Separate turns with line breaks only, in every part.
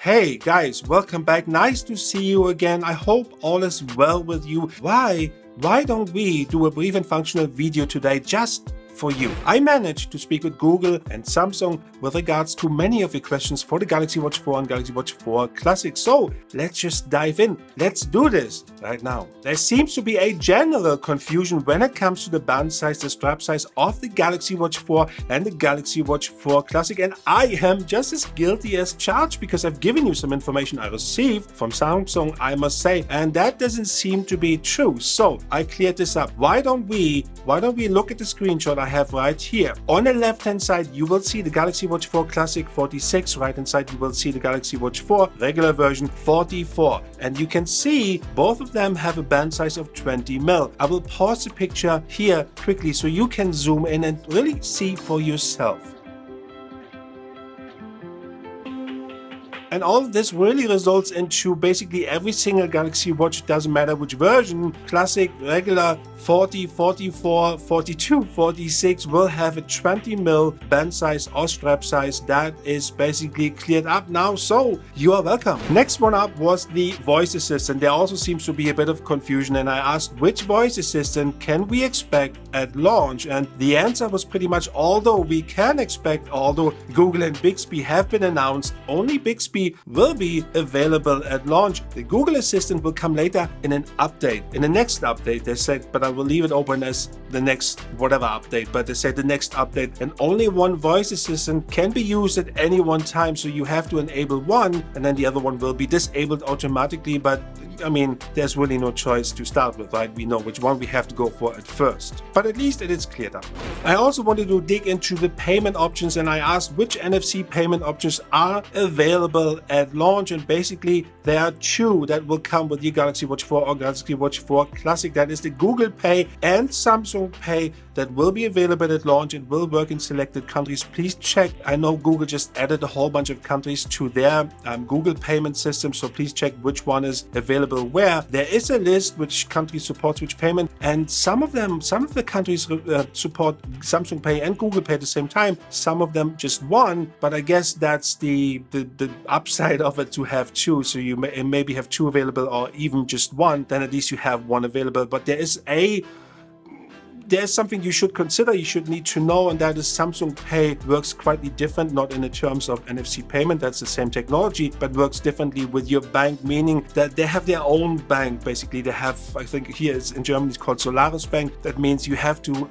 Hey guys, welcome back. Nice to see you again. I hope all is well with you. Why don't we do a brief and functional video today just for you? I managed to speak with Google and Samsung with regards to many of your questions for the Galaxy Watch 4 and Galaxy Watch 4 Classic. So let's just dive in. Let's do this right now. There seems to be a general confusion when it comes to the band size, the strap size of the Galaxy Watch 4 and the Galaxy Watch 4 Classic. And I am just as guilty as charged because I've given you some information I received from Samsung, I must say, and that doesn't seem to be true. So I cleared this up. Why don't we look at the screenshot I have right here. On the left hand side you will see the Galaxy Watch 4 Classic 46, right hand side you will see the Galaxy Watch 4 regular version 44, and you can see both of them have a band size of 20mm. I will pause the picture here quickly so you can zoom in and really see for yourself. And all of this really results into basically every single Galaxy Watch, doesn't matter which version, Classic, regular, 40, 44, 42, 46 will have a 20mm band size or strap size. That is basically cleared up now, so you are welcome. Next one up was the voice assistant. There also seems to be a bit of confusion, and I asked which voice assistant can we expect at launch, and the answer was pretty much although Google and Bixby have been announced, only Bixby will be available at launch. The Google Assistant will come later in an update. In the next update, they said, but I will leave it open as the next whatever update, but they said the next update, and only one voice assistant can be used at any one time. So you have to enable one and then the other one will be disabled automatically. But I mean, there's really no choice to start with, right? We know which one we have to go for at first, but at least it is cleared up. I also wanted to dig into the payment options, and I asked which NFC payment options are available at launch, and basically there are two that will come with the Galaxy Watch 4 or Galaxy Watch 4 Classic. That is the Google Pay and Samsung Pay that will be available at launch and will work in selected countries. Please check. I know Google just added a whole bunch of countries to their Google payment system, so please check which one is available where. There is a list which country supports which payment, and some of the countries support Samsung Pay and Google Pay at the same time. Some of them just one, but I guess that's the upside of it to have two. So you maybe have two available, or even just one, then at least you have one available. But there's something you should consider, you should need to know, and that is Samsung Pay works quite different, not in the terms of NFC payment, that's the same technology, but works differently with your bank, meaning that they have their own bank. Basically, they have, I think here in Germany it's called Solaris Bank. That means you have to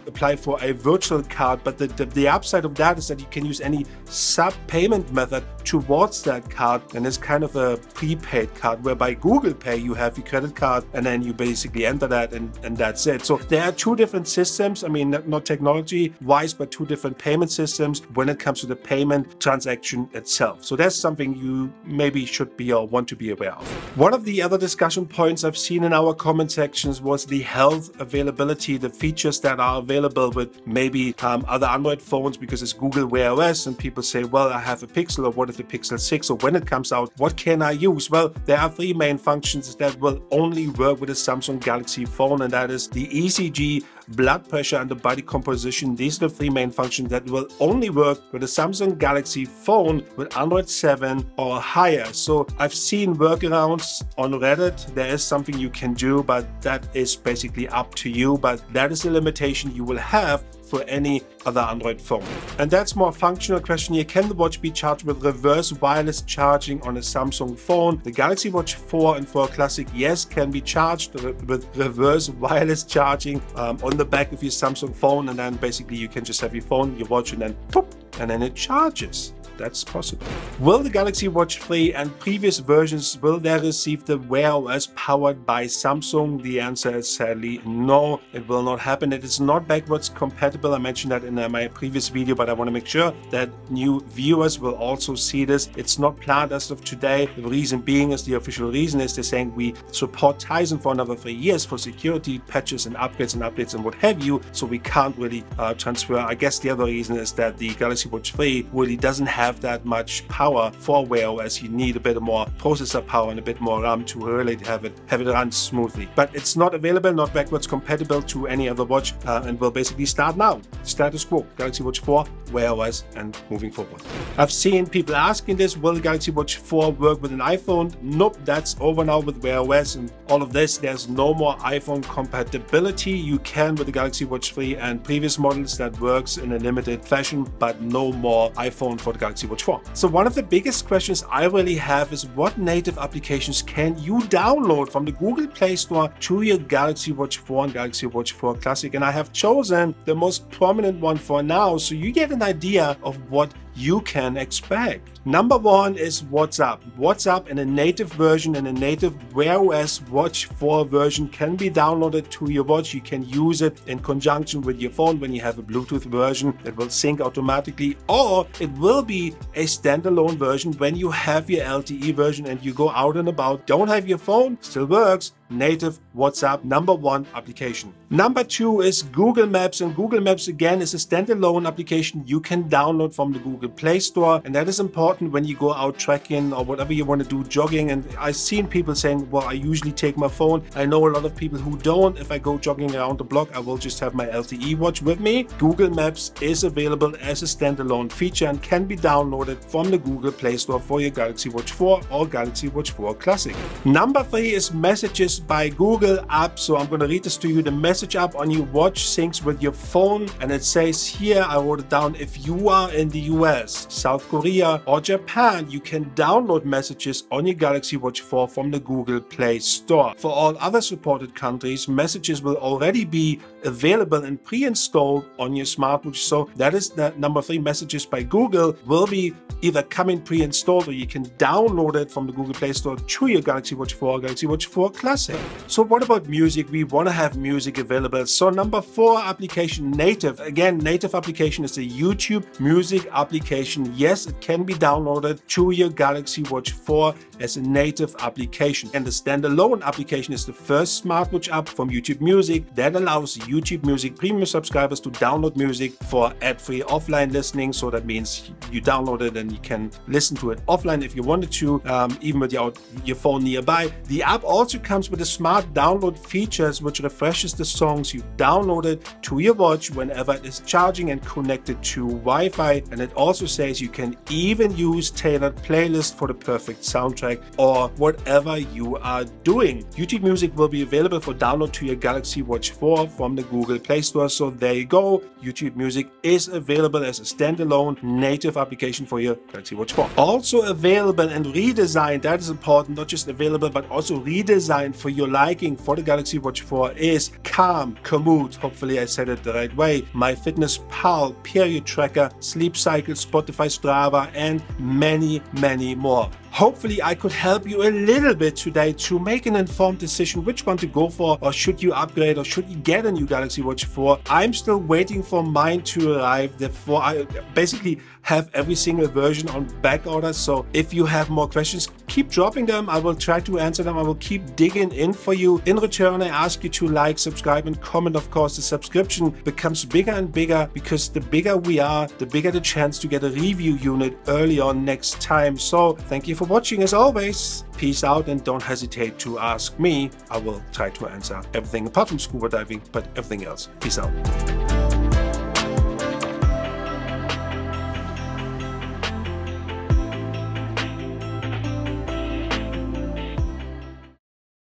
apply for a virtual card, but the upside of that is that you can use any sub-payment method towards that card, and it's kind of a prepaid card, whereby Google Pay you have your credit card and then you basically enter that and that's it. So there are two different systems, I mean not technology wise, but two different payment systems when it comes to the payment transaction itself. So that's something you maybe should be or want to be aware of. One of the other discussion points I've seen in our comment sections was the health availability, the features that are available with maybe other Android phones, because it's Google Wear OS, and people say, well, I have a Pixel, or what if the Pixel 6, or when it comes out, what can I use? Well, there are three main functions that will only work with a Samsung Galaxy phone, and that is the ECG, blood pressure, and the body composition. These are the three main functions that will only work with a Samsung Galaxy phone with Android 7 or higher. So I've seen workarounds on Reddit. There is something you can do, but that is basically up to you. But that is the limitation you will have for any other Android phone. And that's more functional question here. Can the watch be charged with reverse wireless charging on a Samsung phone? The Galaxy Watch 4 and 4 Classic, yes, can be charged with reverse wireless charging on the back of your Samsung phone, and then basically you can just have your phone, your watch, and then pop, and then it charges. That's possible. Will the Galaxy Watch 3 and previous versions, will they receive the Wear OS powered by Samsung? The answer is sadly no, it will not happen. It is not backwards compatible. I mentioned that in my previous video, but I want to make sure that new viewers will also see this. It's not planned as of today. The reason being is, the official reason is, they're saying we support Tizen for another 3 years for security patches and upgrades and updates and what have you, so we can't really transfer. I guess the other reason is that the Galaxy Watch 3 really doesn't have have that much power for Wear OS. You need a bit more processor power and a bit more RAM to really have it run smoothly. But it's not available, not backwards compatible to any other watch, and will basically start now. Status quo, Galaxy Watch 4, Wear OS, and moving forward. I've seen people asking this, will the Galaxy Watch 4 work with an iPhone? Nope, that's over now with Wear OS and all of this. There's no more iPhone compatibility. You can with the Galaxy Watch 3 and previous models, that works in a limited fashion, but no more iPhone for the Galaxy Watch 4. So one of the biggest questions I really have is, what native applications can you download from the Google Play Store to your Galaxy Watch 4 and Galaxy Watch 4 Classic? And I have chosen the most prominent one for now, so you get an idea of what you can expect. Number one is WhatsApp. WhatsApp in a native version, in a native Wear OS Watch 4 version, can be downloaded to your watch. You can use it in conjunction with your phone when you have a Bluetooth version. It will sync automatically, or it will be a standalone version when you have your LTE version and you go out and about, don't have your phone, still works. Native WhatsApp, number one application. Number two is Google Maps, and Google Maps again is a standalone application you can download from the Google Play Store, and that is important when you go out trekking or whatever you want to do, jogging. And I've seen people saying, well, I usually take my phone. I know a lot of people who don't. If I go jogging around the block, I will just have my LTE watch with me. Google Maps is available as a standalone feature and can be downloaded from the Google Play Store for your Galaxy Watch 4 or Galaxy Watch 4 Classic. Number three is Messages by Google app. So I'm going to read this to you. The message app on your watch syncs with your phone, and it says here, I wrote it down, if you are in the US, South Korea or Japan, you can download messages on your Galaxy Watch 4 from the Google Play Store. For all other supported countries, messages will already be available and pre-installed on your smartwatch. So that is the number three. Messages by Google will be either coming pre-installed, or you can download it from the Google Play Store to your Galaxy Watch 4 or Galaxy Watch 4 Classic. So what about music? We want to have music available. So number four application, native. Again, native application is a YouTube music application. Yes, it can be downloaded to your Galaxy Watch 4 as a native application. And the standalone application is the first smartwatch app from YouTube Music that allows YouTube Music Premium subscribers to download music for ad-free offline listening. So that means you download it and you can listen to it offline if you wanted to, even without your phone nearby. The app also comes with a smart download features which refreshes the songs you've downloaded to your watch whenever it is charging and connected to Wi-Fi. And it also says you can even use tailored playlists for the perfect soundtrack or whatever you are doing. YouTube Music will be available for download to your Galaxy Watch 4 from the Google Play Store. So there you go. YouTube Music is available as a standalone native application for your Galaxy Watch 4. Also available and redesigned, that is important, not just available but also redesigned for your liking for the Galaxy Watch 4 is Calm, Komoot, hopefully I said it the right way, MyFitnessPal, Period Tracker, Sleep Cycle, Spotify, Strava, and many, many more. Hopefully I could help you a little bit today to make an informed decision which one to go for, or should you upgrade, or should you get a new Galaxy Watch 4. I'm still waiting for mine to arrive. Therefore, I basically have every single version on back order. So if you have more questions, keep dropping them. I will try to answer them. I will keep digging in for you. In return, I ask you to like, subscribe, and comment. Of course, the subscription becomes bigger and bigger because the bigger we are, the bigger the chance to get a review unit early on next time. So thank you for watching as always. Peace out, and don't hesitate to ask me. I will try to answer everything apart from scuba diving, but everything else. Peace out.